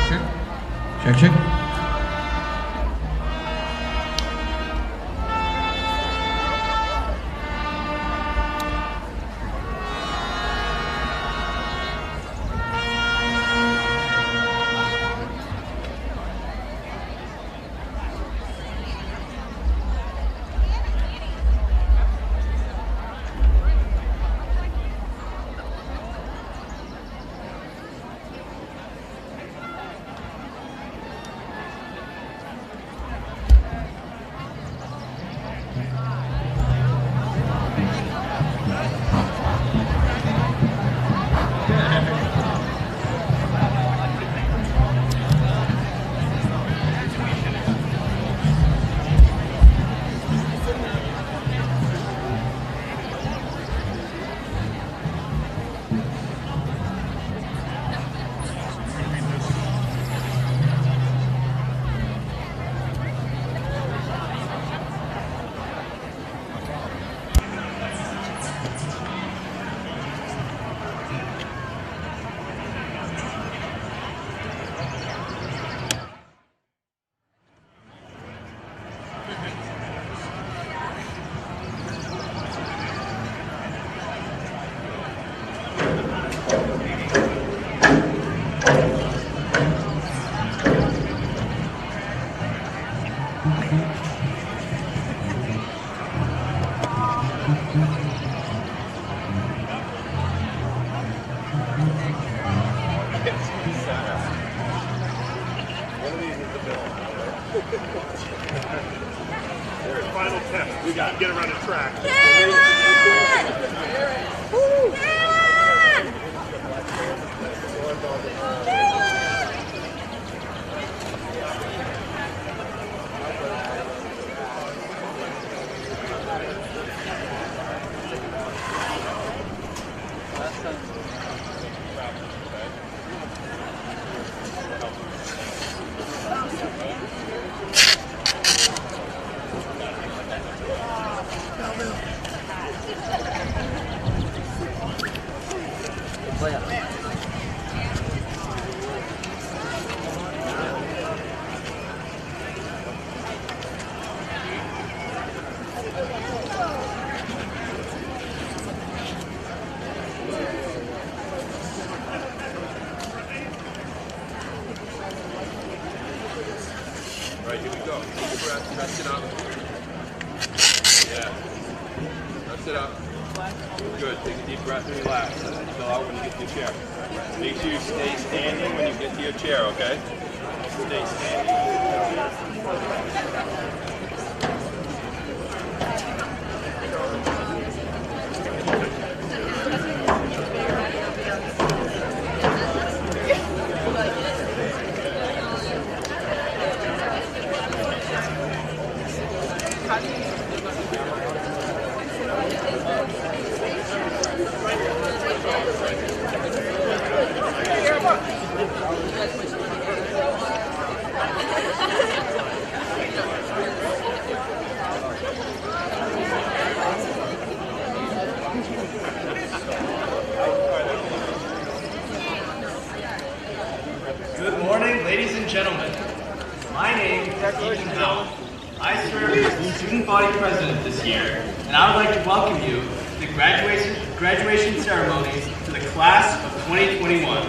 Check, check. Final test. We got to get around the track. Right, here we go. Deep breath, rest it up. Yeah. Rest it up. Good. Take a deep breath and relax. Fill out when you get to your chair. Make sure you stay standing when you get to your chair, okay? Stay standing. Good morning, ladies and gentlemen. My name is Stephen Howell. I serve as the student body president this year, and I would like to welcome you to the graduation ceremonies for the class of 2021.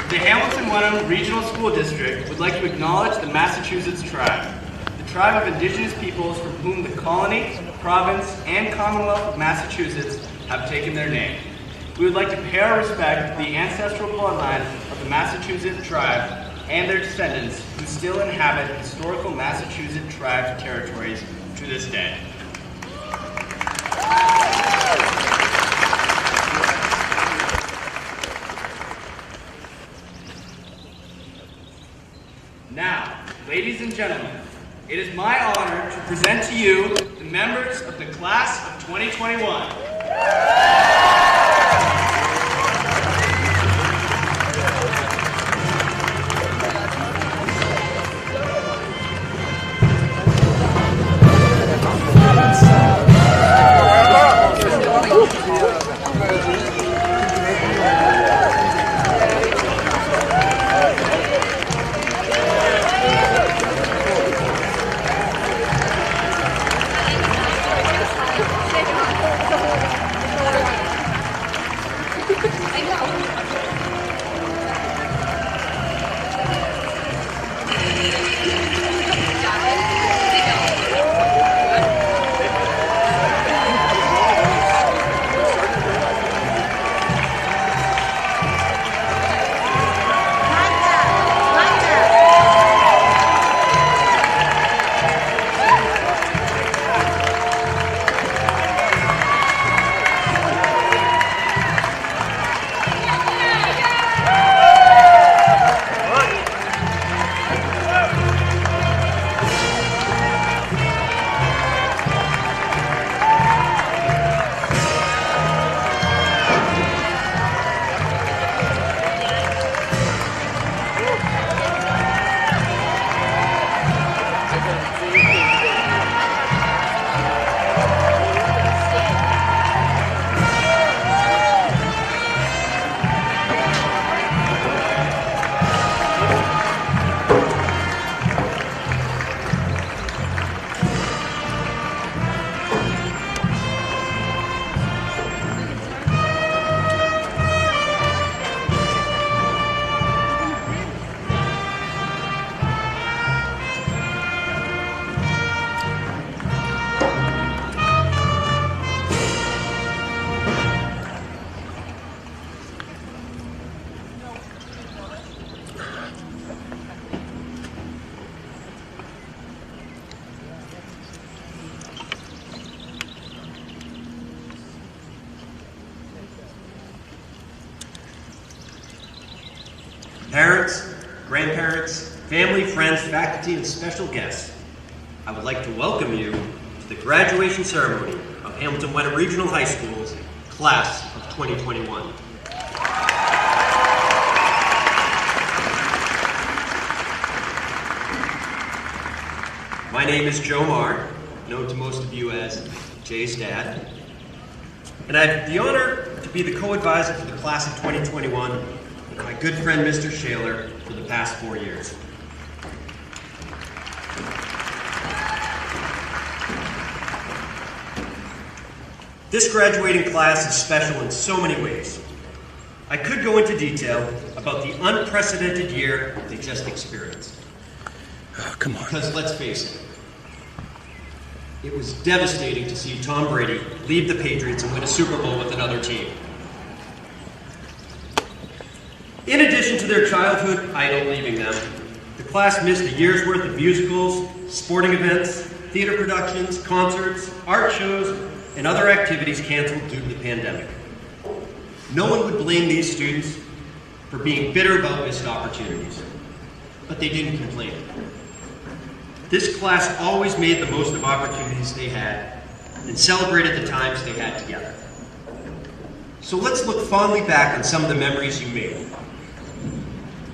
The Hamilton-Wenham Regional School District would like to acknowledge the Massachusetts tribe, the tribe of indigenous peoples from whom the colony, province, and Commonwealth of Massachusetts have taken their name. We would like to pay our respect to the ancestral bloodline of the Massachusetts tribe and their descendants who still inhabit historical Massachusetts tribe territories to this day. Now, ladies and gentlemen, it is my honor to present to you the members of the class of 2021. Parents, grandparents, family, friends, faculty, and special guests, I would like to welcome you to the graduation ceremony of Hamilton Wenham Regional High School's Class of 2021. My name is Joe Marr, known to most of you as Jay's dad, and I have the honor to be the co-advisor for the Class of 2021 with my good friend Mr. Shaler for the past 4 years. This graduating class is special in so many ways. I could go into detail about the unprecedented year they just experienced. Oh, come on. Because let's face it was devastating to see Tom Brady leave the Patriots and win a Super Bowl with another team. In addition to their childhood idol leaving them, the class missed a year's worth of musicals, sporting events, theater productions, concerts, art shows, and other activities canceled due to the pandemic. No one would blame these students for being bitter about missed opportunities, but they didn't complain. This class always made the most of opportunities they had and celebrated the times they had together. So let's look fondly back on some of the memories you made.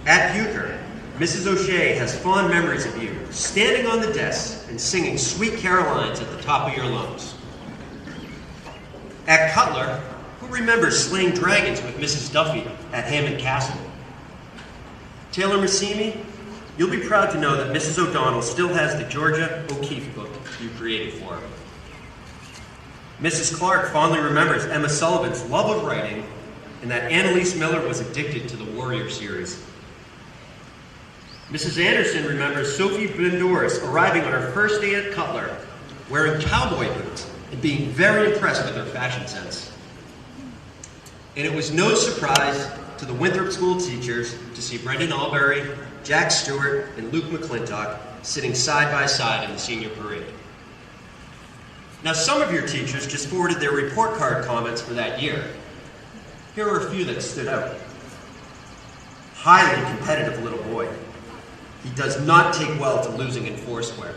At Bucher, Mrs. O'Shea has fond memories of you standing on the desk and singing Sweet Carolines at the top of your lungs. At Cutler, who remembers slaying dragons with Mrs. Duffy at Hammond Castle? Taylor Massimi, you'll be proud to know that Mrs. O'Donnell still has the Georgia O'Keeffe book you created for her. Mrs. Clark fondly remembers Emma Sullivan's love of writing and that Annalise Miller was addicted to the Warrior series. Mrs. Anderson remembers Sophie Bendoris arriving on her first day at Cutler wearing cowboy boots and being very impressed with her fashion sense. And it was no surprise to the Winthrop School teachers to see Brendan Albury, Jack Stewart, and Luke McClintock sitting side by side in the senior parade. Now, some of your teachers just forwarded their report card comments for that year. Here are a few that stood out. Highly competitive little boy. He does not take well to losing in Foursquare.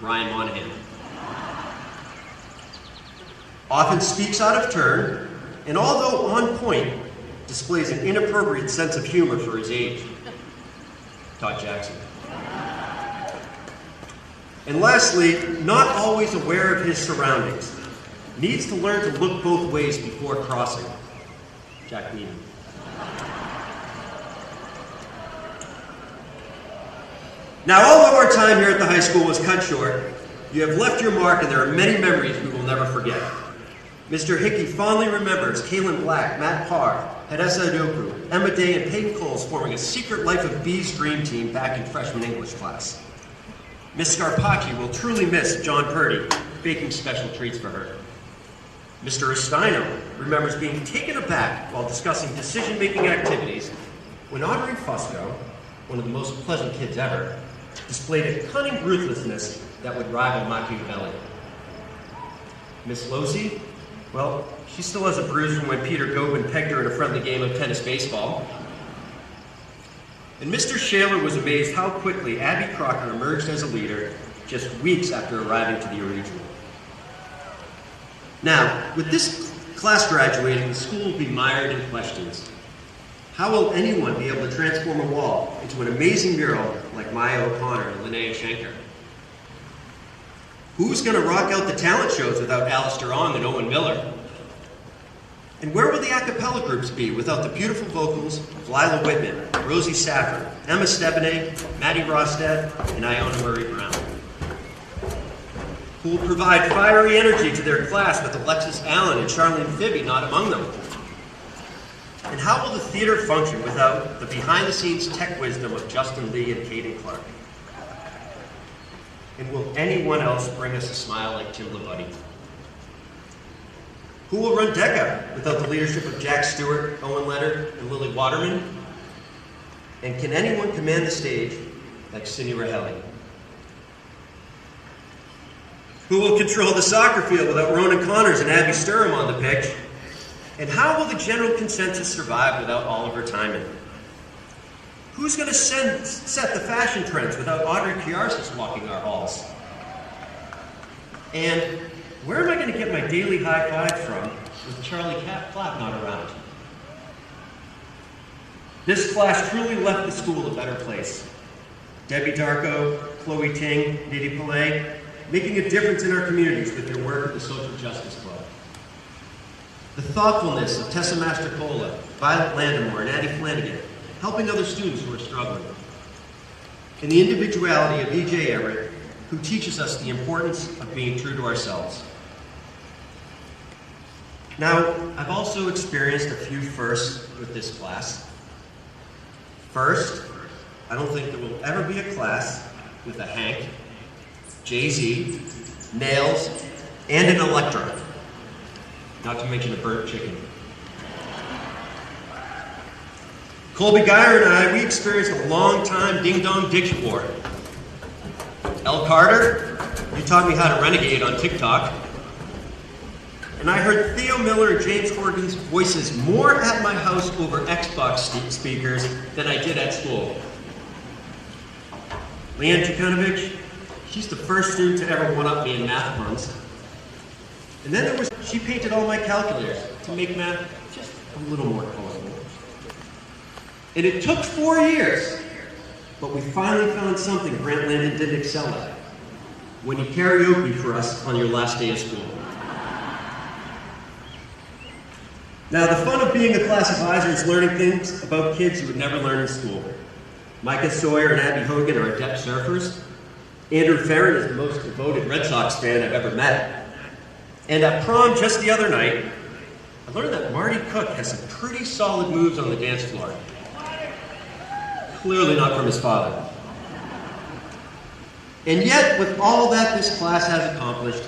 Ryan Monahan. Often speaks out of turn, and although on point, displays an inappropriate sense of humor for his age. Todd Jackson. And lastly, not always aware of his surroundings. needs to learn to look both ways before crossing. Jack Needham. Now, although our time here at the high school was cut short, you have left your mark and there are many memories we will never forget. Mr. Hickey fondly remembers Kaylin Black, Matt Parr, Hedessa Adoku, Emma Day, and Peyton Coles forming a secret Life of Bees dream team back in freshman English class. Miss Scarpacci will truly miss John Purdy, baking special treats for her. Mr. Estino remembers being taken aback while discussing decision-making activities when Audrey Fusco, one of the most pleasant kids ever, displayed a cunning ruthlessness that would rival Machiavelli. Miss Losey, well, she still has a bruise from when Peter Gobin pegged her in a friendly game of tennis baseball. And Mr. Shaler was amazed how quickly Abby Crocker emerged as a leader just weeks after arriving to the regional. Now, with this class graduating, the school will be mired in questions. How will anyone be able to transform a wall into an amazing mural like Maya O'Connor and Linnea Schenker? Who's going to rock out the talent shows without Alistair Ong and Owen Miller? And where will the a cappella groups be without the beautiful vocals of Lila Whitman, Rosie Safford, Emma Stebanay, Maddie Rostad, and Iona Murray Brown? Who will provide fiery energy to their class with Alexis Allen and Charlene Fibby not among them? And how will the theater function without the behind-the-scenes tech wisdom of Justin Lee and Caden Clark? And will anyone else bring us a smile like Tim Labuddy? Who will run DECA without the leadership of Jack Stewart, Owen Leonard, and Lily Waterman? And can anyone command the stage like Cindy Rahelli? Who will control the soccer field without Ronan Connors and Abby Sturham on the pitch? And how will the general consensus survive without Oliver Timon? Who's going to set the fashion trends without Audrey Kiarsis walking our halls? And where am I going to get my daily high five from with Charlie Clapp not around? This class truly left the school a better place. Debbie Darko, Chloe Ting, Nidhi Pillay, making a difference in our communities with their work at the Social Justice Club. The thoughtfulness of Tessa Mastrocola, Violet Landamore, and Addie Flanagan, helping other students who are struggling. And the individuality of E.J. Everett, who teaches us the importance of being true to ourselves. Now, I've also experienced a few firsts with this class. First, I don't think there will ever be a class with a Hank, Jay-Z, Nails, and an Electra. Not to mention a burnt chicken. Colby Geyer and I, we experienced a long-time ding-dong diction war. El Carter, you taught me how to renegade on TikTok. And I heard Theo Miller and James Horgan's voices more at my house over Xbox speakers than I did at school. Leanne Chukanovich, she's the first student to ever one-up me in math puns. And then she painted all my calculators to make math just a little more colorful. And it took 4 years, but we finally found something Grant Landon didn't excel at. When you karaoke for us on your last day of school. Now, the fun of being a class advisor is learning things about kids you would never learn in school. Micah Sawyer and Abby Hogan are adept surfers. Andrew Farron is the most devoted Red Sox fan I've ever met. And at prom just the other night, I learned that Marty Cook has some pretty solid moves on the dance floor. Clearly not from his father. And yet, with all that this class has accomplished,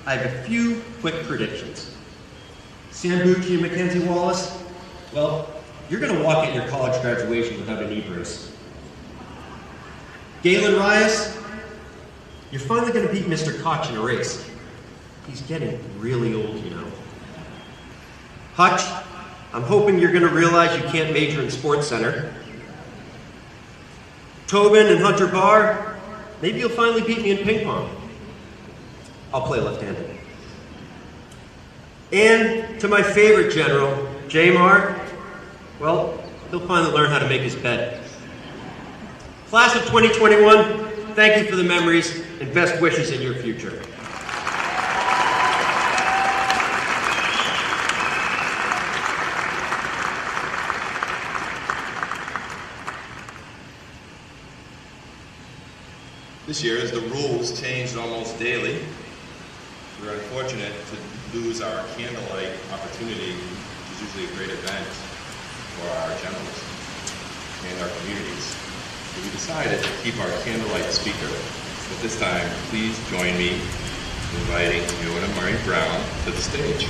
I have a few quick predictions. Sam Bucci and Mackenzie Wallace, well, you're going to walk at your college graduation without a knee brace. Galen Rias, you're finally going to beat Mr. Koch in a race. He's getting really old, you know. Hutch, I'm hoping you're going to realize you can't major in Sports Center. Tobin and Hunter Barr, maybe you'll finally beat me in ping pong. I'll play left-handed. And to my favorite general, J-Mar, well, he'll finally learn how to make his bed. Class of 2021, thank you for the memories and best wishes in your future. This year, as the rules changed almost daily, we're unfortunate to lose our candlelight opportunity, which is usually a great event for our generals and our communities. So we decided to keep our candlelight speaker. But this time, please join me in inviting Fiona Murray Brown to the stage.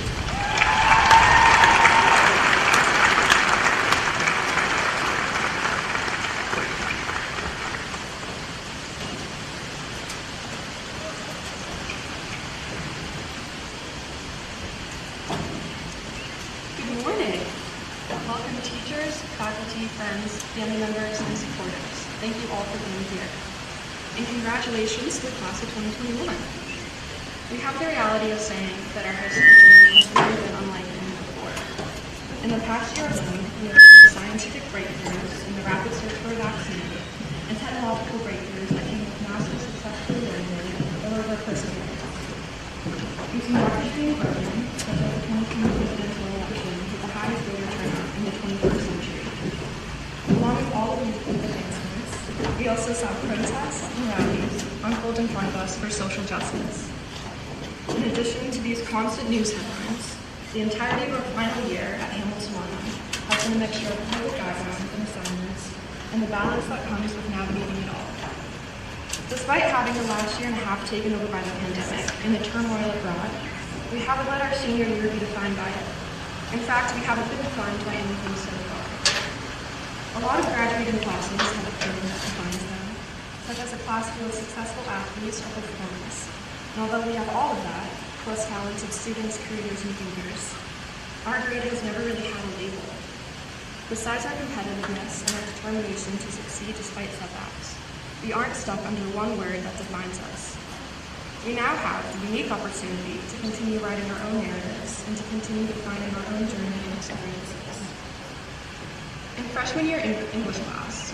Friends, family members, and supporters. Thank you all for being here. And congratulations to the class of 2021. We have the reality of saying that our high school journey has really been unlike any before. In the past year alone, we have seen scientific breakthroughs in the rapid search for a vaccine and technological breakthroughs that came with massive successful learning or over perseverance. We've seen markets being broken, such as the 2020 presidential election with the highest voter turnout in the 21st century. Along with all of these advancements, we also saw protests and rallies unfold in front of us for social justice. In addition to these constant news headlines, the entirety of our final year at Hamilton Wenham has been a mixture of public guidelines and assignments, and the balance that comes with navigating it all. Despite having the last year and a half taken over by the pandemic and the turmoil abroad, we haven't let our senior year be defined by it. In fact, we haven't been defined by anything so far. A lot of graduating classes have a program that defines them, such as a class full of successful athletes or performers. And although we have all of that, plus talented students, creators, and thinkers, our grade has never really had a label. Besides our competitiveness and our determination to succeed despite setbacks, we aren't stuck under one word that defines us. We now have the unique opportunity to continue writing our own narratives and to continue defining our own journey and experiences. In freshman year English class,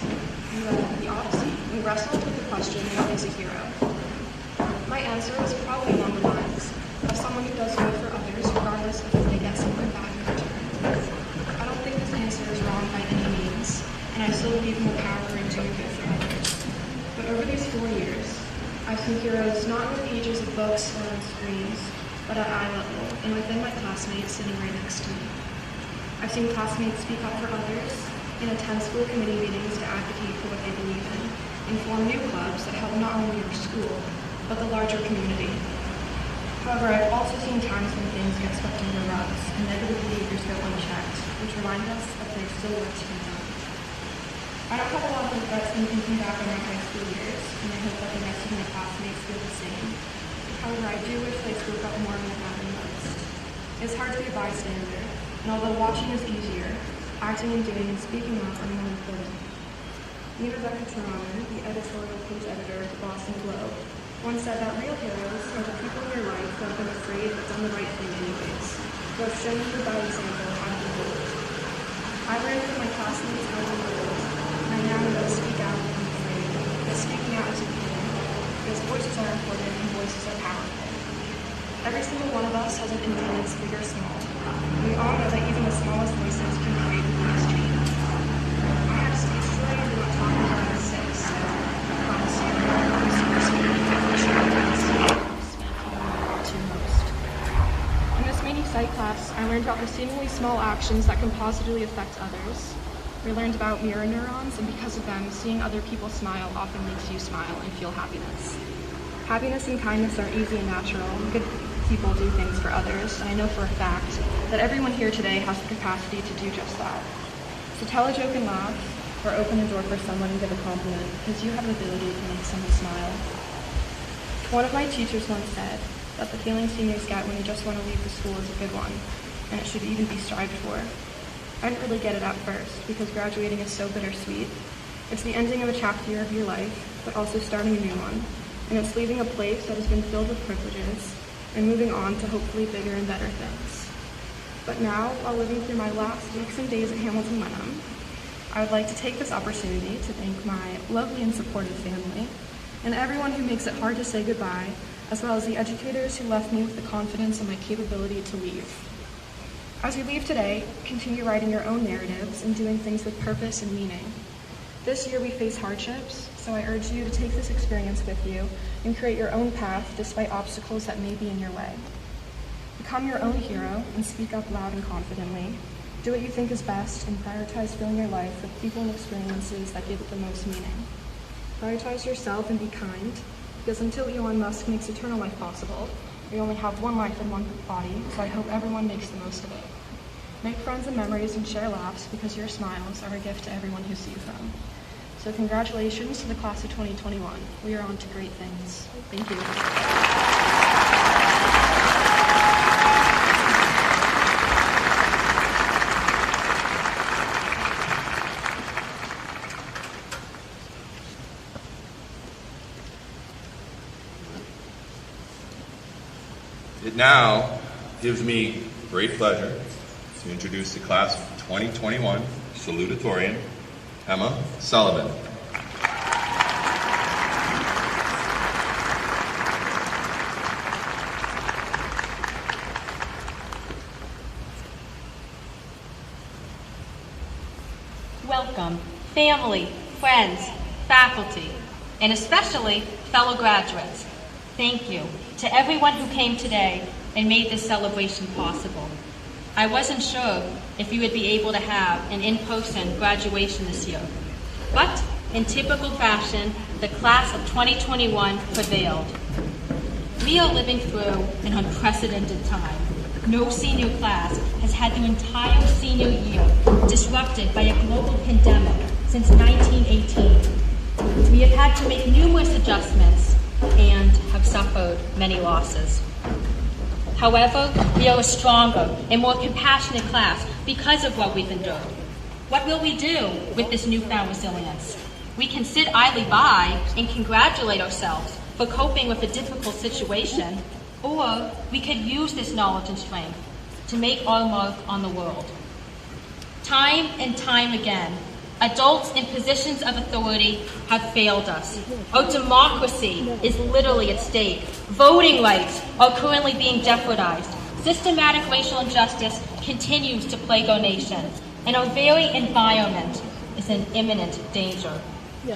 we read The Odyssey. We wrestled with the question, what is a hero? My answer was probably along the lines of someone who does good for others regardless of if they get something back in return. I don't think this answer is wrong by any means, and I still believe in the power in doing good for others. But over these 4 years, I've seen heroes not on the pages of books or on screens, but at eye level and within my classmates sitting right next to me. I've seen classmates speak up for others and attend school committee meetings to advocate for what they believe in, and form new clubs that help not only our school, but the larger community. However, I've also seen times when things get swept under rugs and negative behaviors go unchecked, which remind us that there's still work to be done. I don't have a lot of regrets when thinking back on my high school years, and I hope that the rest of my classmates feel the same. However, I do wish they spoke up more when it mattered most. It's hard to be a bystander, and although watching is easier, acting and doing and speaking up are more important. Valedictorian, the editorial page editor of the Boston Globe, once said that real heroes are the people in your life who have been afraid but done the right thing anyways, who have shown you by example how to be bold. I learned from my classmates how to be bold, and I now know to speak out and be afraid, that speaking out is important, because voices are important and voices are powerful. Every single one of us has an influence, big or small. We all know that even the smallest voices can create the biggest change. I had a speech today and did not talk until I was 6, so I promise you I will be super speaking for sure to most. In this mini psych class, I learned about the seemingly small actions that can positively affect others. We learned about mirror neurons, and because of them, seeing other people smile often makes you smile and feel happiness. Happiness and kindness are easy and natural. Good people do things for others, and I know for a fact that everyone here today has the capacity to do just that. So tell a joke and laugh, or open the door for someone and give a compliment, because you have the ability to make someone smile. One of my teachers once said that the feeling seniors get when they just want to leave the school is a good one, and it should even be strived for. I didn't really get it at first, because graduating is so bittersweet. It's the ending of a chapter year of your life, but also starting a new one, and it's leaving a place that has been filled with privileges, and moving on to hopefully bigger and better things. But now, while living through my last weeks and days at Hamilton Wenham, I would like to take this opportunity to thank my lovely and supportive family, and everyone who makes it hard to say goodbye, as well as the educators who left me with the confidence in my capability to leave. As you leave today, continue writing your own narratives and doing things with purpose and meaning. This year we face hardships, so I urge you to take this experience with you and create your own path despite obstacles that may be in your way. Become your own hero and speak up loud and confidently. Do what you think is best and prioritize filling your life with people and experiences that give it the most meaning. Prioritize yourself and be kind, because until Elon Musk makes eternal life possible, we only have one life and one body, so I hope everyone makes the most of it. Make friends and memories and share laughs, because your smiles are a gift to everyone who sees them. So congratulations to the class of 2021. We are on to great things. Thank you. It now gives me great pleasure to introduce the class of 2021 Salutatorian, Emma Sullivan. Welcome, family, friends, faculty, and especially fellow graduates. Thank you to everyone who came today and made this celebration possible. I wasn't sure if you would be able to have an in-person graduation this year, but in typical fashion, the class of 2021 prevailed. We are living through an unprecedented time. No senior class has had their entire senior year disrupted by a global pandemic since 1918. We have had to make numerous adjustments and have suffered many losses. However, we are a stronger and more compassionate class because of what we've endured. What will we do with this newfound resilience? We can sit idly by and congratulate ourselves for coping with a difficult situation, or we could use this knowledge and strength to make our mark on the world. Time and time again, adults in positions of authority have failed us. Our democracy is literally at stake. Voting rights are currently being jeopardized. Systematic racial injustice continues to plague our nation, and our very environment is in imminent danger.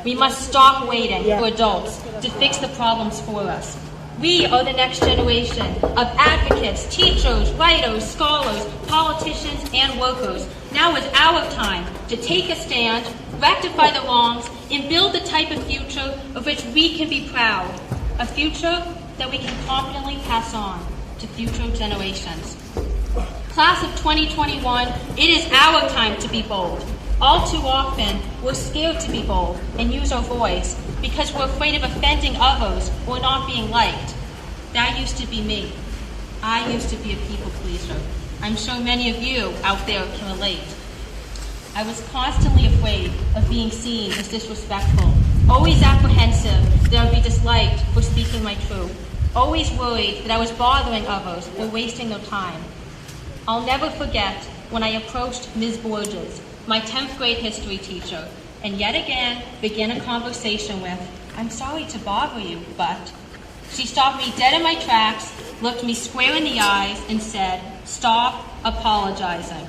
We must stop waiting for adults to fix the problems for us. We are the next generation of advocates, teachers, writers, scholars, politicians, and workers. Now is our time to take a stand, rectify the wrongs, and build the type of future of which we can be proud. A future that we can confidently pass on to future generations. Class of 2021, it is our time to be bold. All too often, we're scared to be bold and use our voice because we're afraid of offending others or not being liked. That used to be me. I used to be a people pleaser. I'm sure many of you out there can relate. I was constantly afraid of being seen as disrespectful, always apprehensive that I would be disliked for speaking my truth, always worried that I was bothering others or wasting their time. I'll never forget when I approached Ms. Borges, my 10th grade history teacher, and yet again began a conversation with, "I'm sorry to bother you, but..." She stopped me dead in my tracks, looked me square in the eyes, and said, "Stop apologizing."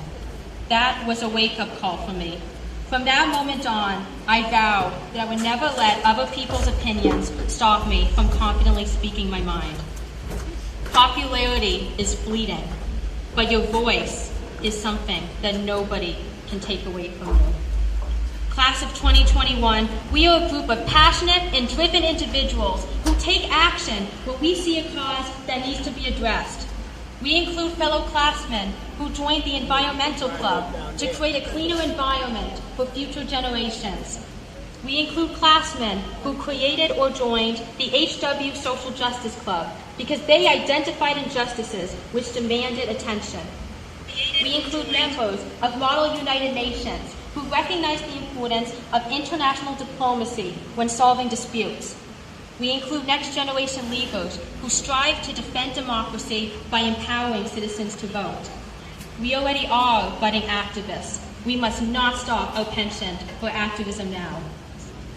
That was a wake-up call for me. From that moment on, I vowed that I would never let other people's opinions stop me from confidently speaking my mind. Popularity is fleeting, but your voice is something that nobody can take away from you. Class of 2021, we are a group of passionate and driven individuals who take action when we see a cause that needs to be addressed. We include fellow classmen who joined the Environmental Club to create a cleaner environment for future generations. We include classmen who created or joined the HW Social Justice Club because they identified injustices which demanded attention. We include members of Model United Nations who recognize the importance of international diplomacy when solving disputes. We include next generation leaders who strive to defend democracy by empowering citizens to vote. We already are budding activists. We must not stop our penchant for activism now.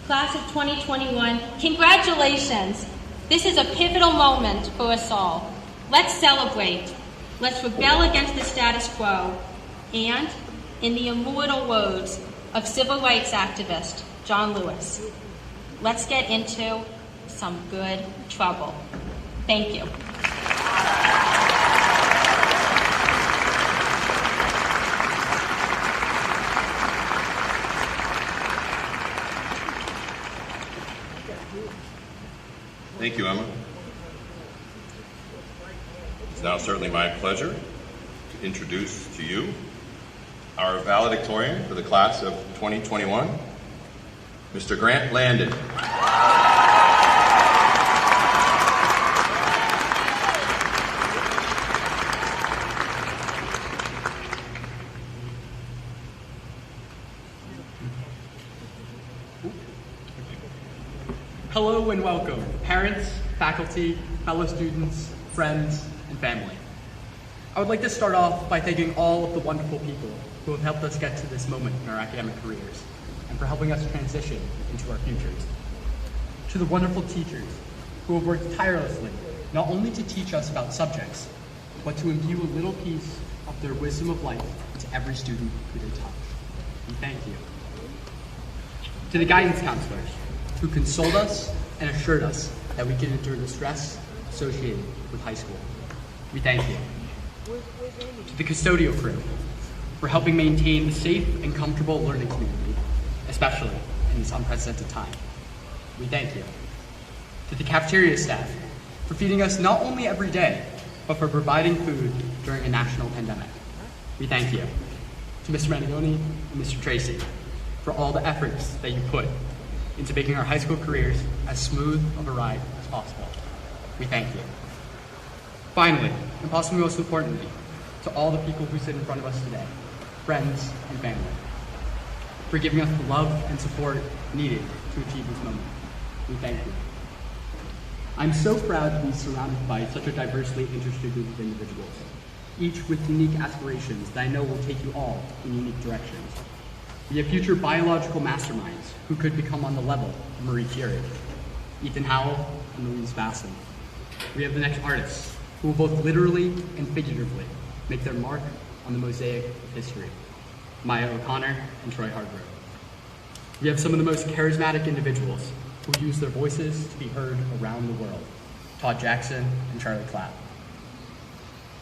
Class of 2021, congratulations! This is a pivotal moment for us all. Let's celebrate. Let's rebel against the status quo. And, in the immortal words of civil rights activist John Lewis. Let's get into some good trouble. Thank you. Thank you, Emma. It's now certainly my pleasure to introduce to you our valedictorian for the class of 2021, Mr. Grant Landon. Hello and welcome, parents, faculty, fellow students, friends, and family. I would like to start off by thanking all of the wonderful people who have helped us get to this moment in our academic careers and for helping us transition into our futures. To the wonderful teachers who have worked tirelessly not only to teach us about subjects, but to imbue a little piece of their wisdom of life into every student who they touch. We thank you. To the guidance counselors who consoled us and assured us that we could endure the stress associated with high school. We thank you. To the custodial crew for helping maintain the safe and comfortable learning community, especially in this unprecedented time. We thank you. To the cafeteria staff for feeding us not only every day, but for providing food during a national pandemic. We thank you. To Mr. Manigoni and Mr. Tracy for all the efforts that you put into making our high school careers as smooth of a ride as possible. We thank you. Finally, and possibly most importantly, to all the people who sit in front of us today, friends and family, for giving us the love and support needed to achieve this moment. We thank you. I'm so proud to be surrounded by such a diversely interested group of individuals, each with unique aspirations that I know will take you all in unique directions. We have future biological masterminds who could become on the level of Marie Curie, Ethan Howell and Louise Basson. We have the next artists who will both literally and figuratively make their mark on the mosaic of history, Maya O'Connor and Troy Hargrove. We have some of the most charismatic individuals who use their voices to be heard around the world, Todd Jackson and Charlie Clapp.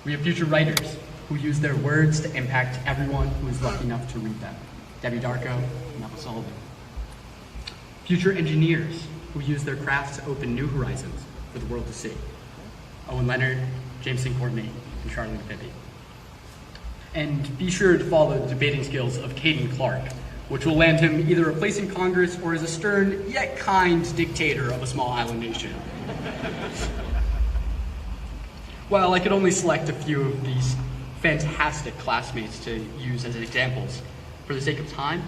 We have future writers who use their words to impact everyone who is lucky enough to read them, Debbie Darko and Apple Sullivan. Future engineers who use their crafts to open new horizons for the world to see, Owen Leonard, Jameson Courtney, and Charlene Bibby. And be sure to follow the debating skills of Caden Clark, which will land him either a place in Congress or as a stern yet kind dictator of a small island nation. While I could only select a few of these fantastic classmates to use as examples, for the sake of time,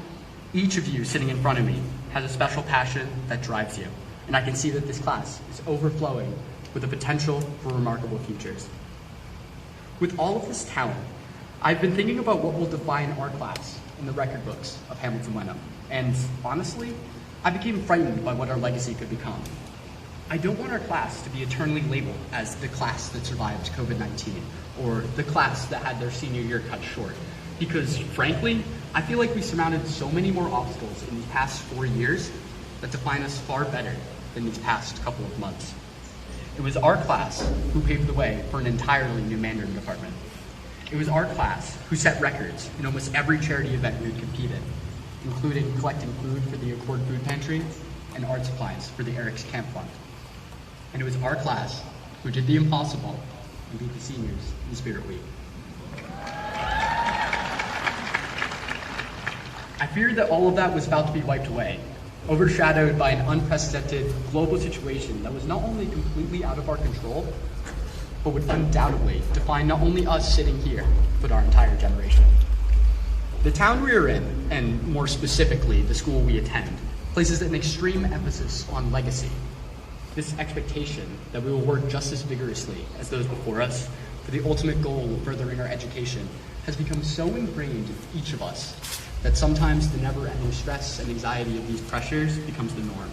each of you sitting in front of me has a special passion that drives you, and I can see that this class is overflowing with the potential for remarkable futures. With all of this talent, I've been thinking about what will define our class in the record books of Hamilton Wenham, and honestly, I became frightened by what our legacy could become. I don't want our class to be eternally labeled as the class that survived COVID-19, or the class that had their senior year cut short, because frankly, I feel like we surmounted so many more obstacles in these past 4 years that define us far better than these past couple of months. It was our class who paved the way for an entirely new Mandarin department. It was our class who set records in almost every charity event we would compete in, including collecting food for the Accord Food Pantry and art supplies for the Eric's Camp Fund. And it was our class who did the impossible and beat the seniors in Spirit Week. I feared that all of that was about to be wiped away, overshadowed by an unprecedented global situation that was not only completely out of our control, but would undoubtedly define not only us sitting here, but our entire generation. The town we are in, and more specifically, the school we attend, places an extreme emphasis on legacy. This expectation that we will work just as vigorously as those before us for the ultimate goal of furthering our education has become so ingrained in each of us that sometimes the never-ending stress and anxiety of these pressures becomes the norm.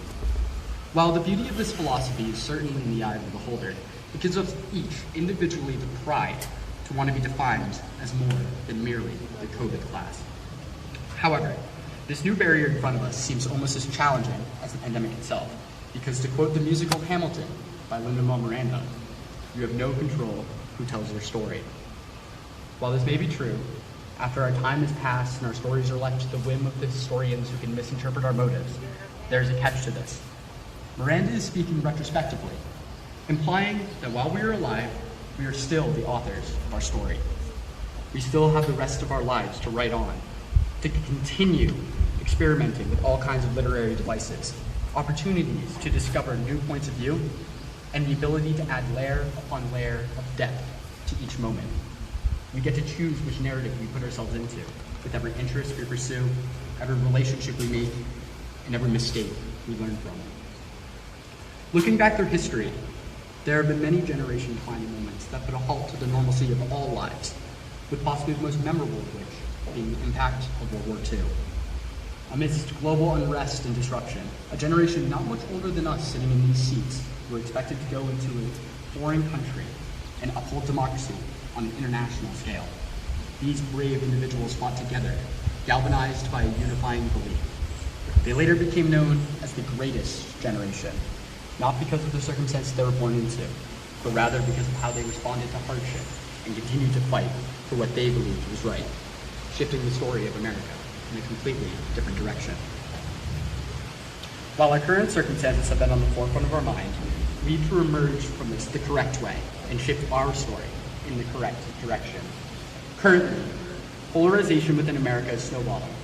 While the beauty of this philosophy is certainly in the eye of the beholder, it gives us each individually the pride to want to be defined as more than merely the COVID class. However, This new barrier in front of us seems almost as challenging as the pandemic itself, because to quote the musical Hamilton by Lin-Manuel Miranda, you have no control who tells your story. While this may be true, after our time has passed and our stories are left to the whim of the historians who can misinterpret our motives, there is a catch to this. Miranda is speaking retrospectively, implying that while we are alive, we are still the authors of our story. We still have the rest of our lives to write on, to continue experimenting with all kinds of literary devices, opportunities to discover new points of view, and the ability to add layer upon layer of depth to each moment. We get to choose which narrative we put ourselves into, with every interest we pursue, every relationship we make, and every mistake we learn from. Looking back through history, there have been many generation-defining moments that put a halt to the normalcy of all lives, with possibly the most memorable of which being the impact of World War II. Amidst global unrest and disruption, a generation not much older than us sitting in these seats were expected to go into a foreign country and uphold democracy on an international scale. These brave individuals fought together, galvanized by a unifying belief. They later became known as the greatest generation, not because of the circumstances they were born into, but rather because of how they responded to hardship and continued to fight for what they believed was right, shifting the story of America in a completely different direction. While our current circumstances have been on the forefront of our mind, we need to emerge from this the correct way and shift our story in the correct direction. Currently, polarization within America is snowballing,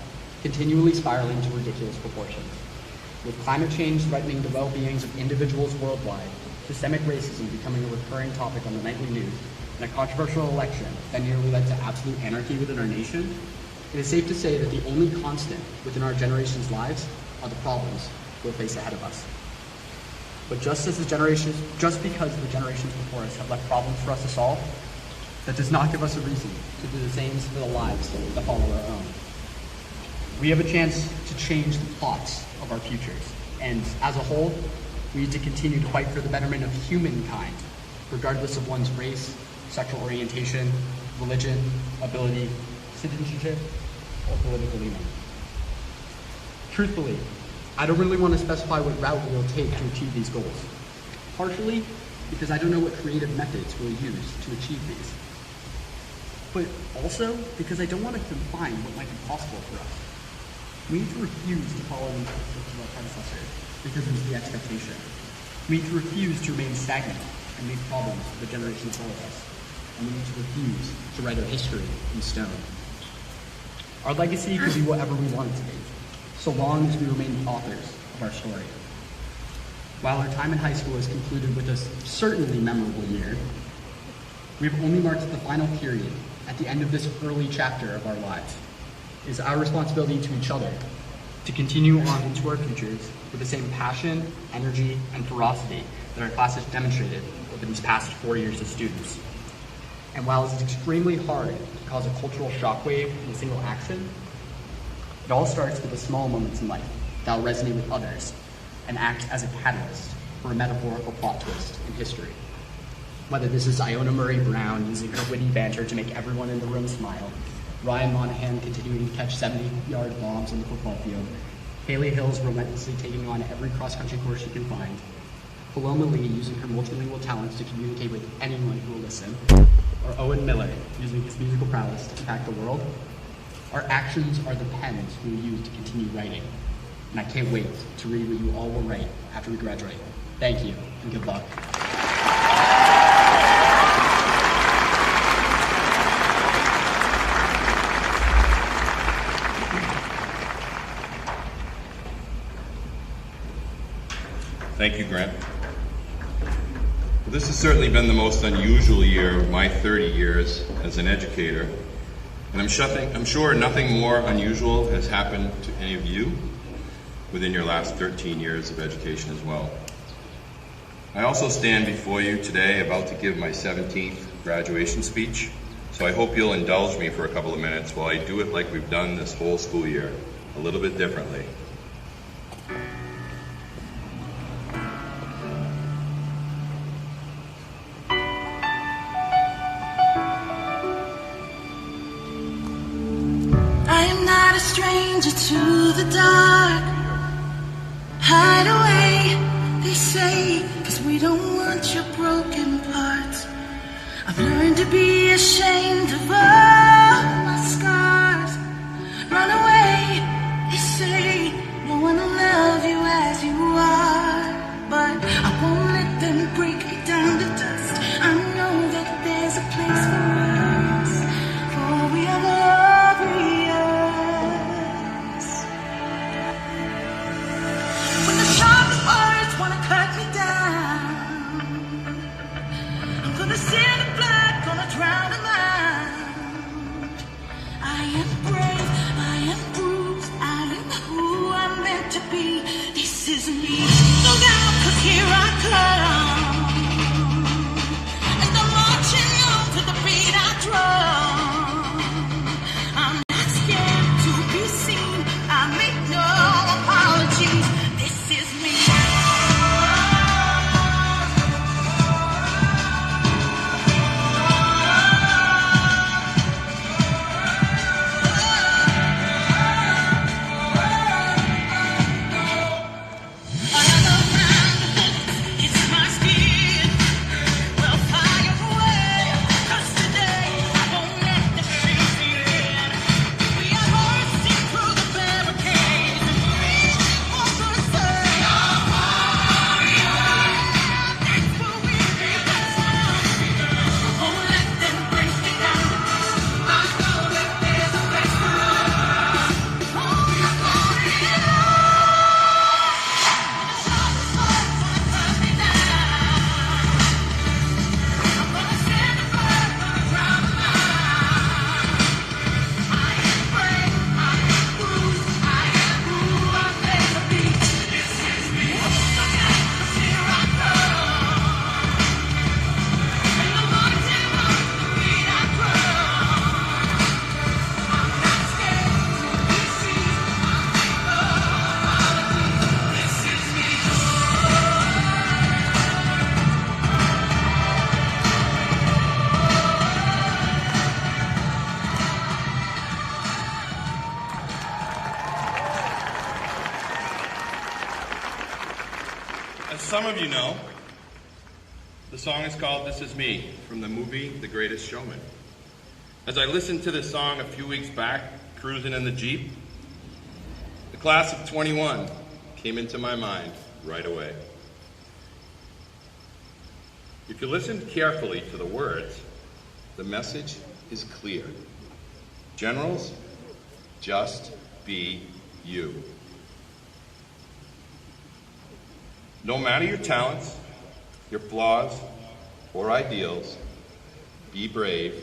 continually spiraling to ridiculous proportions. With climate change threatening the well-beings of individuals worldwide, systemic racism becoming a recurring topic on the nightly news, and a controversial election that nearly led to absolute anarchy within our nation, it is safe to say that the only constant within our generation's lives are the problems we'll face ahead of us. But just because the generations before us have left problems for us to solve, that does not give us a reason to do the same for the lives that follow our own. We have a chance to change the plots of our futures, and as a whole, we need to continue to fight for the betterment of humankind, regardless of one's race, sexual orientation, religion, ability, citizenship, or political leaning. Truthfully, I don't really want to specify what route we will take to achieve these goals, partially because I don't know what creative methods we'll use to achieve these, but also because I don't want to confine what might be possible for us. We need to refuse to follow in the footsteps of our predecessors because it was the expectation. We need to refuse to remain stagnant and make problems for the generation before us. And we need to refuse to write our history in stone. Our legacy could be whatever we want it to be, so long as we remain the authors of our story. While our time in high school is concluded with a certainly memorable year, we have only marked the final period at the end of this early chapter of our lives. It is our responsibility to each other to continue on into our futures with the same passion, energy, and ferocity that our class has demonstrated over these past 4 years as students. And while it's extremely hard to cause a cultural shockwave in a single action, it all starts with the small moments in life that will resonate with others and act as a catalyst for a metaphorical plot twist in history. Whether this is Iona Murray Brown using her witty banter to make everyone in the room smile, Ryan Monahan continuing to catch 70-yard bombs on the football field, Haley Hills relentlessly taking on every cross-country course she can find, Paloma Lee using her multilingual talents to communicate with anyone who will listen, or Owen Miller using his musical prowess to impact the world, our actions are the pens we will use to continue writing. And I can't wait to read what you all will write after we graduate. Thank you, and good luck. Thank you, Grant. Well, this has certainly been the most unusual year of my 30 years as an educator, and I'm sure nothing more unusual has happened to any of you within your last 13 years of education as well. I also stand before you today about to give my 17th graduation speech, so I hope you'll indulge me for a couple of minutes while I do it like we've done this whole school year, a little bit differently. I am not not a stranger to the dark. Hide away, they say, 'cause we don't want your broken parts. I've learned to be ashamed of all my scars. Run away, they say, no one will love you as you are. But I won't let them break me down to dust. I know that there's a place for us, for we are glorious. When the sharpest words wanna cut me down, I'm gonna send the blood, gonna drown them out. I am brave, I am bruised, I am who I'm meant to be. This is me. Look out, 'cause here I come. And I'm marching on to the beat I drum. I'm not scared to be seen. I make no apologies. This is me. As some of you know, the song is called This Is Me from the movie The Greatest Showman. As I listened to this song a few weeks back, cruising in the Jeep, the class of 21 came into my mind right away. If you listen carefully to the words, the message is clear. Generals, just be you. No matter your talents, your flaws, or ideals, be brave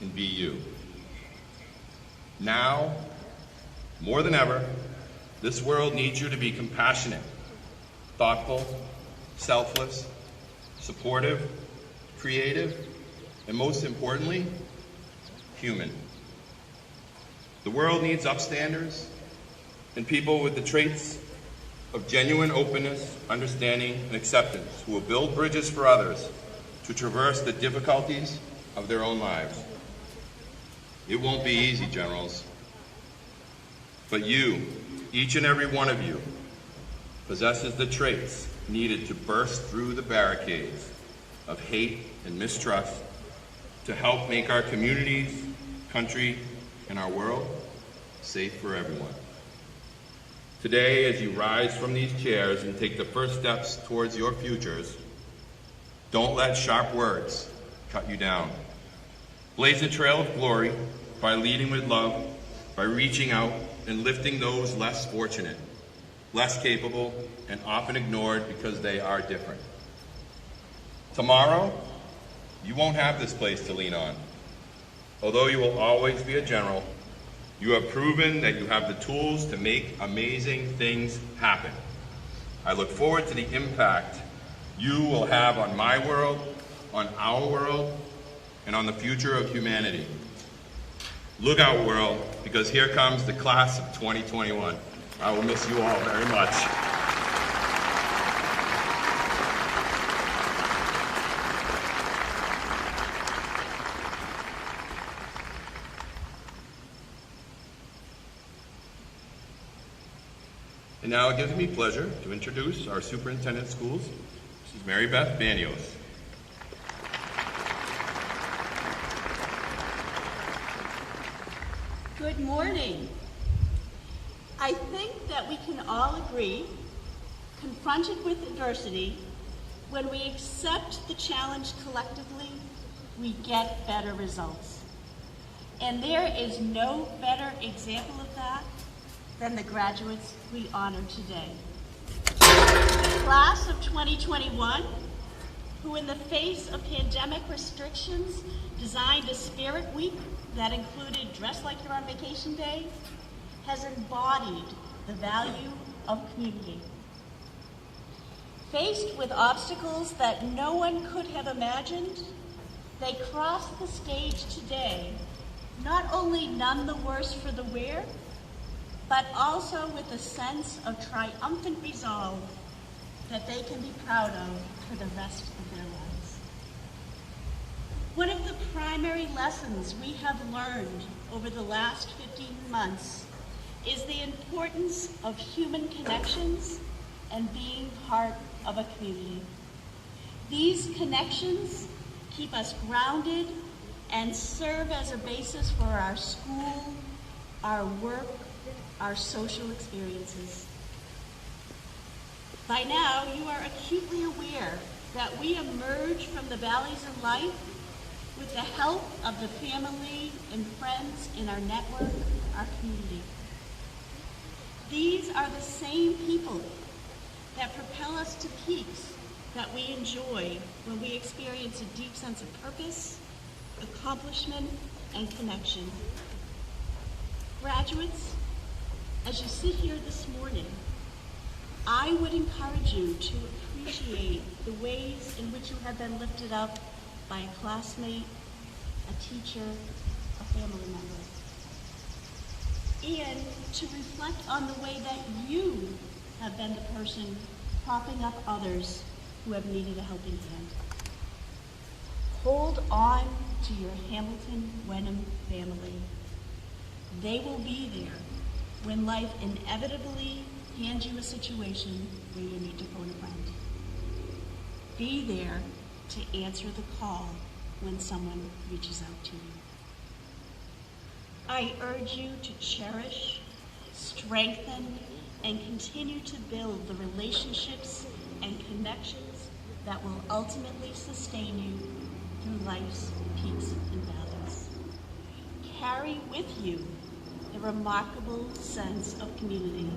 and be you. Now, more than ever, this world needs you to be compassionate, thoughtful, selfless, supportive, creative, and most importantly, human. The world needs upstanders and people with the traits of genuine openness, understanding, and acceptance who will build bridges for others to traverse the difficulties of their own lives. It won't be easy, generals, but you, each and every one of you, possesses the traits needed to burst through the barricades of hate and mistrust to help make our communities, country, and our world safe for everyone. Today, as you rise from these chairs and take the first steps towards your futures, don't let sharp words cut you down. Blaze a trail of glory by leading with love, by reaching out and lifting those less fortunate, less capable, and often ignored because they are different. Tomorrow, you won't have this place to lean on. Although you will always be a general, you have proven that you have the tools to make amazing things happen. I look forward to the impact you will have on my world, on our world, and on the future of humanity. Look out, world, because here comes the class of 2021. I will miss you all very much. And now it gives me pleasure to introduce our Superintendent of Schools, Mrs. Mary Beth Banios. Good morning. I think that we can all agree, confronted with adversity, when we accept the challenge collectively, we get better results. And there is no better example of that than the graduates we honor today. The class of 2021, who in the face of pandemic restrictions designed a spirit week that included Dress Like You're on Vacation Day, has embodied the value of community. Faced with obstacles that no one could have imagined, they crossed the stage today, not only none the worse for the wear, but also with a sense of triumphant resolve that they can be proud of for the rest of their lives. One of the primary lessons we have learned over the last 15 months is the importance of human connections and being part of a community. These connections keep us grounded and serve as a basis for our school, our work, our social experiences. By now, you are acutely aware that we emerge from the valleys of life with the help of the family and friends in our network, our community. These are the same people that propel us to peaks that we enjoy when we experience a deep sense of purpose, accomplishment, and connection. Graduates, as you sit here this morning, I would encourage you to appreciate the ways in which you have been lifted up by a classmate, a teacher, a family member, and to reflect on the way that you have been the person propping up others who have needed a helping hand. Hold on to your Hamilton Wenham family. They will be there when life inevitably hands you a situation where you need to phone a friend. Be there to answer the call when someone reaches out to you. I urge you to cherish, strengthen, and continue to build the relationships and connections that will ultimately sustain you through life's peaks and valleys. Carry with you the remarkable sense of community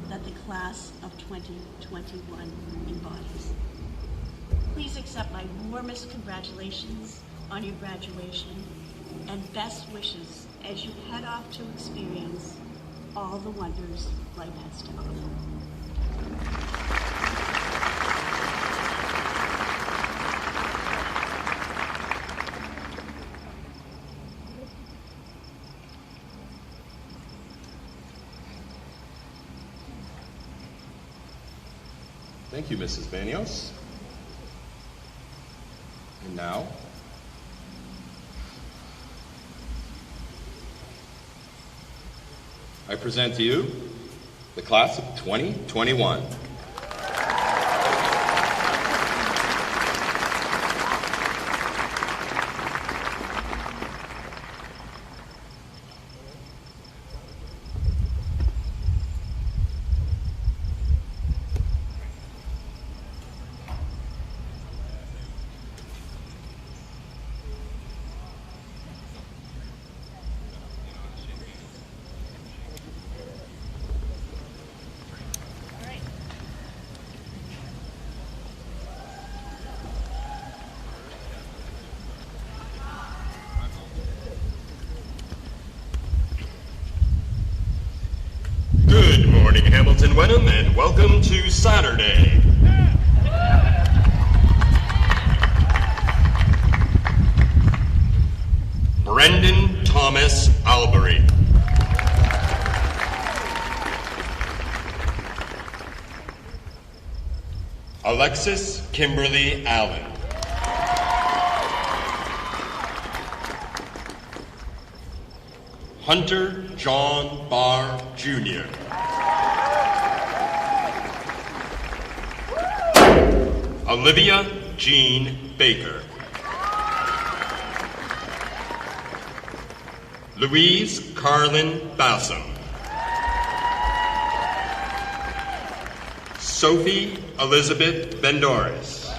that the class of 2021 embodies. Please accept my warmest congratulations on your graduation and best wishes as you head off to experience all the wonders life has to offer. Thank you, Mrs. Banios. And now, I present to you the class of 2021. Good morning, Hamilton Wenham, and welcome to Saturday. Brendan Thomas Albury. Alexis Kimberly Allen. Hunter John Barr, Jr. Olivia Jean Baker. Louise Carlin Bassam. Sophie Elizabeth Bendoris.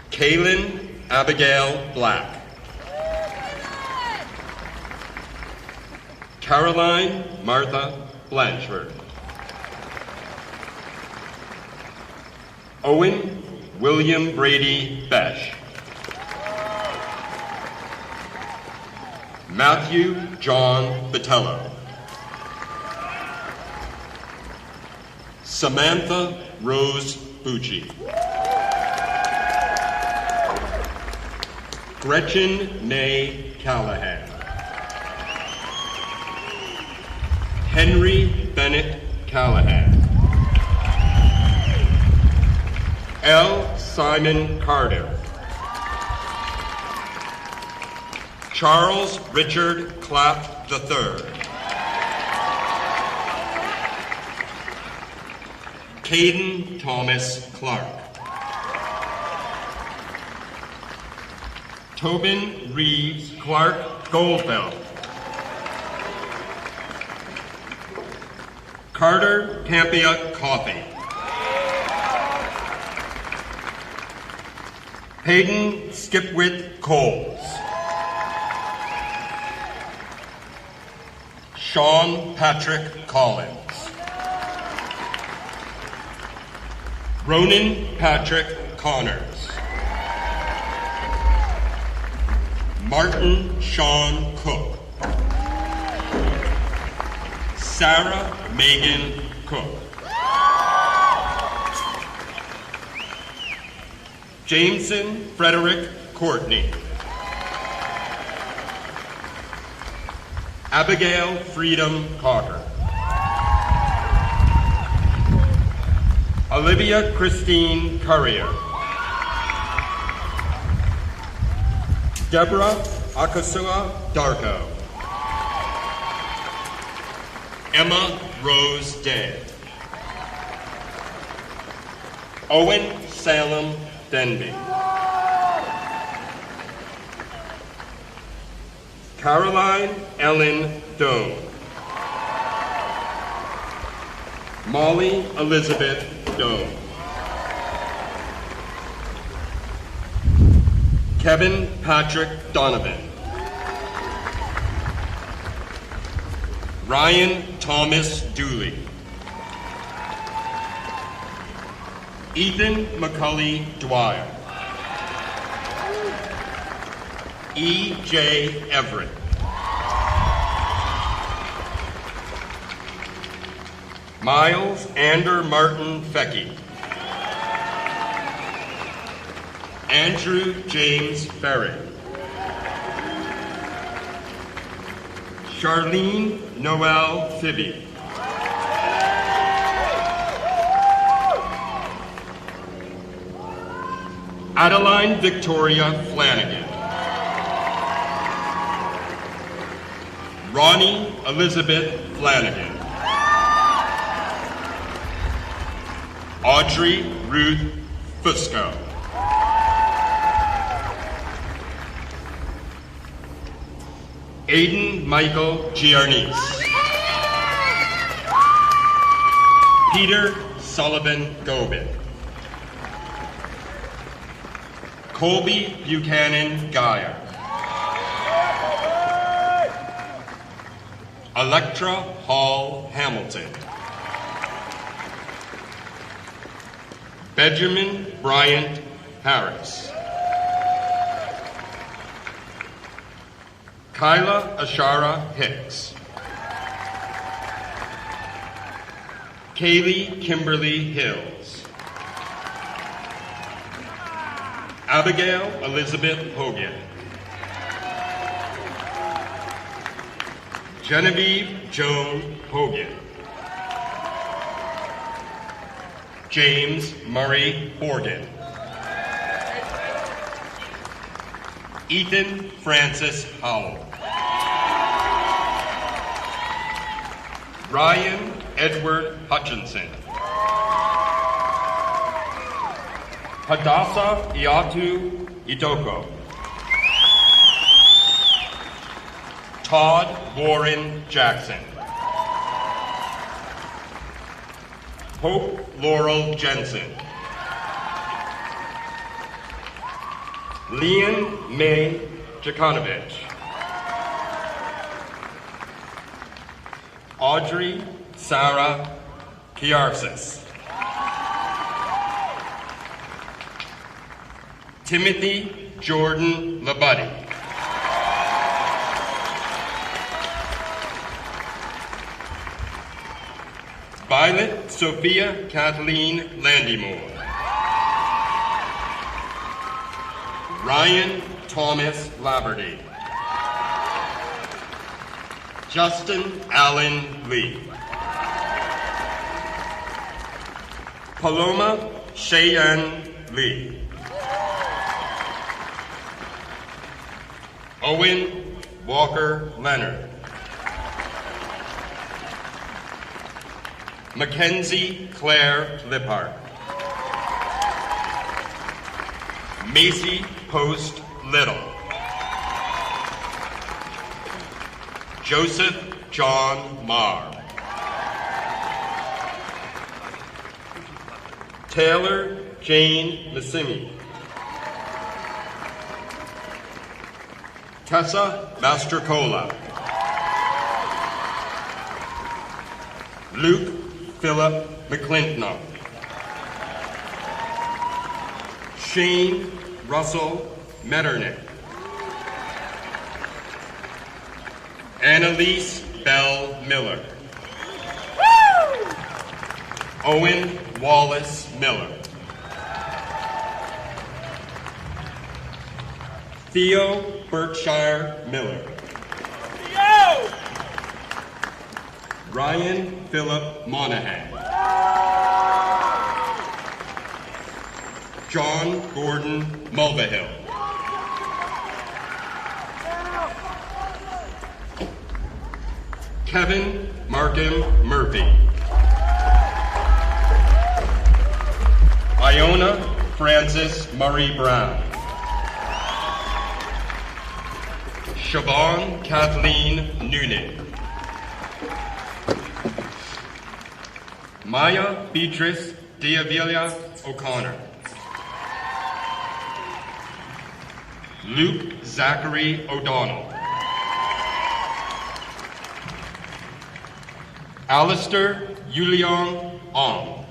Kaylin Abigail Black. Caroline Martha Blanchard. Owen William Brady Besh. Matthew John Botello. Samantha Rose Bucci. Gretchen May Callahan. Henry Bennett Callahan. L. Simon Carter. Charles Richard Clapp III. Caden Thomas Clark. Tobin Reeves Clark Goldbelt. Carter Campia Coffey. Hayden Skipwith Coles. Sean Patrick Collins. Ronan Patrick Connors. Martin Sean Cook. Sarah Megan Cook. Jameson Frederick Courtney. Abigail Freedom Cotter. Olivia Christine Currier. Deborah Akasua Darko. Emma Rose Day. Owen Salem Denby. Caroline Ellen Doan. Molly Elizabeth Doan. Kevin Patrick Donovan. Ryan Thomas Dooley. Ethan McCulley Dwyer. E.J. Everett. Miles Ander Martin Fecky. Andrew James Ferry. Charlene Noel Fibby. Adeline Victoria Flanagan. Ronnie Elizabeth Flanagan. Audrey Ruth Fusco. Aiden Michael Giarnis. Peter Sullivan Gobin. Colby Buchanan Geyer. Electra Hall Hamilton. Benjamin Bryant Harris. Kyla Ashara Hicks. Kaylee Kimberly Hills. Abigail Elizabeth Hogan. Genevieve Joan Hogan. James Murray Horgan. Ethan Francis Howell. Ryan Edward Hutchinson. Hadassah Iatu Idoko. Todd Warren Jackson. Hope Laurel Jensen. Leon May Jakonovich. Audrey Sarah Kiarsis. Timothy Jordan Labuddy. Violet Sophia Kathleen Landymore. Ryan Thomas Laverty. Justin Allen Lee. Paloma Cheyenne Lee. Owen Walker Leonard. Mackenzie Claire Lippard. Macy Post Little. Joseph John Marr. Taylor Jane Massimi. Tessa Mastrocola. Luke Philip McClintock. Shane Russell Metternich. Annalise Bell Miller. Woo! Owen Wallace Miller. Theo Berkshire Miller. Theo! Ryan Philip Monahan. John Gordon Mulvihill. Kevin Markham Murphy. Iona Frances Murray Brown. Siobhan Kathleen Noonan. Maya Beatrice Diavilla O'Connor. Luke Zachary O'Donnell. Alistair Yuliong Ong.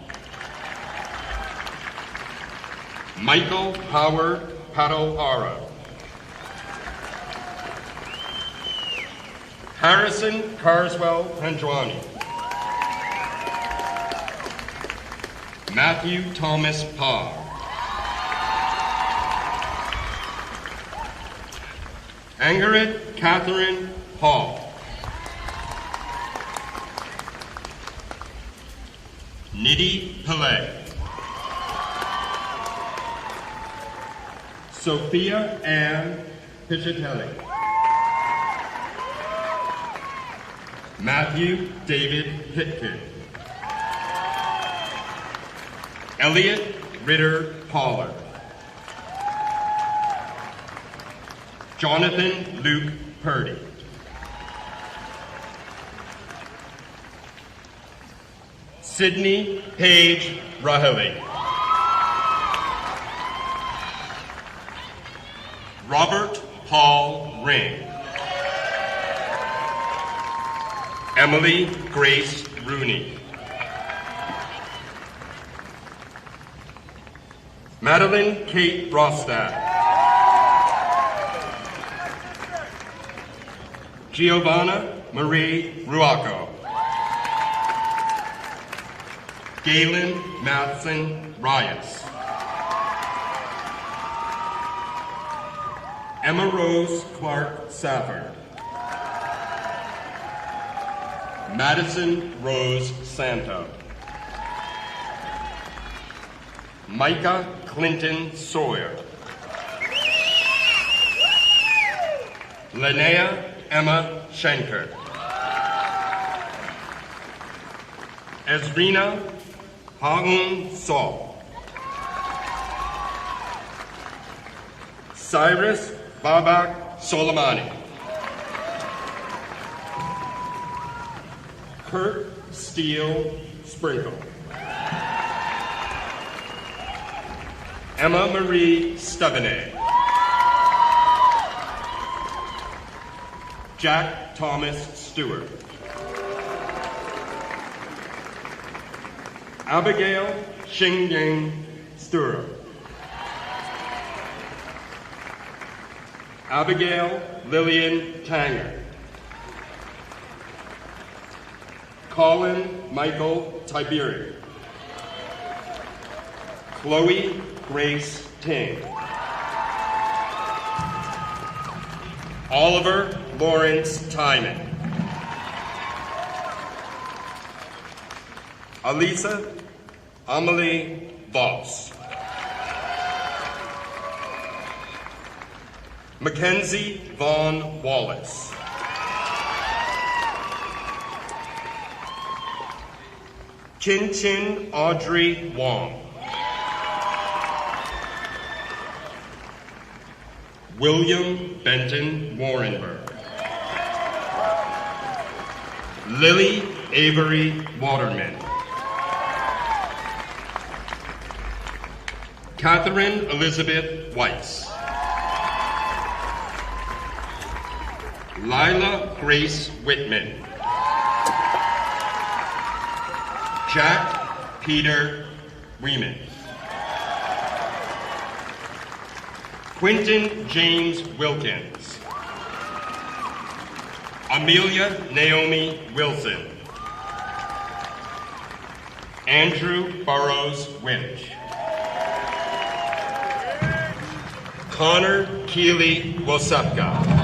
Michael Howard Padohara. Harrison Carswell Pendrwani. Matthew Thomas Parr. Angered Catherine Hall. Nidhi Pillay. Sophia Ann Pichatelli. Matthew David Pitkin. Elliot Ritter Pollard. Jonathan Luke Purdy. Sydney Paige Rahili. Robert Paul Ring. Emily Grace Rooney. Madeline Kate Rostad. Giovanna Marie Ruaco. Galen Matheson Rias. Emma Rose Clark Safford. Madison Rose Santo. Micah Clinton Sawyer. Linnea Emma Schenker. Ezrina Haun Saul. Cyrus Babak Soleimani. Kurt Steele Sprinkle. Emma Marie Stevenet. Jack Thomas Stewart. Abigail Xingyang Stura. Abigail Lillian Tanger. Colin Michael Tiberi. Chloe Grace Ting. Oliver Lawrence Timon. Alisa Amelie Voss. Mackenzie Vaughn Wallace. Chin Chin Audrey Wong. William Benton Warrenberg. Lily Avery Waterman. Catherine Elizabeth Weiss. Lila Grace Whitman. Jack Peter Weeman. Quentin James Wilkins. Amelia Naomi Wilson. Andrew Burrows Winch. Connor Keeley Wosepka.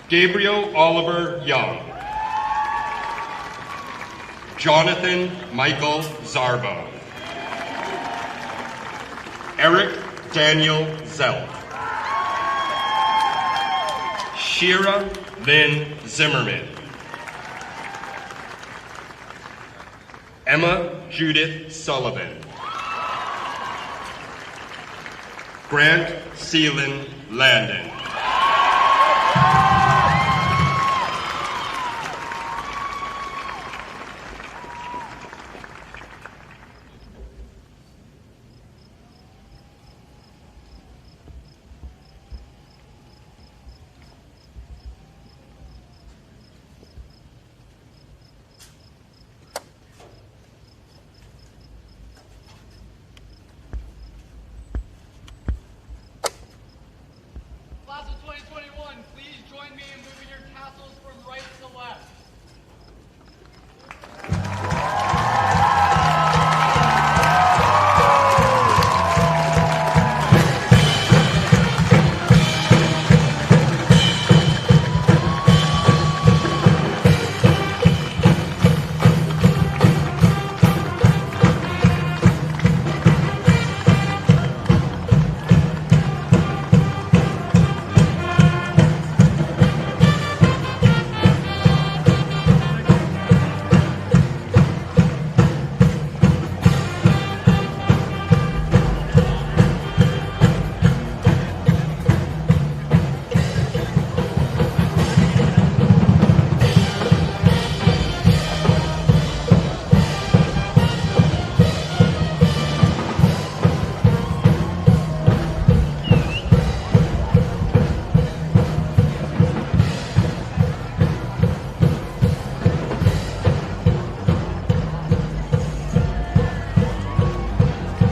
Gabriel Oliver Young. Jonathan Michael Zarbo. Eric Daniel Zelt. Shira Lynn Zimmerman. Emma Judith Sullivan. Grant Seelan Landon. Class of 2021, please join me in moving your tassels from right to left.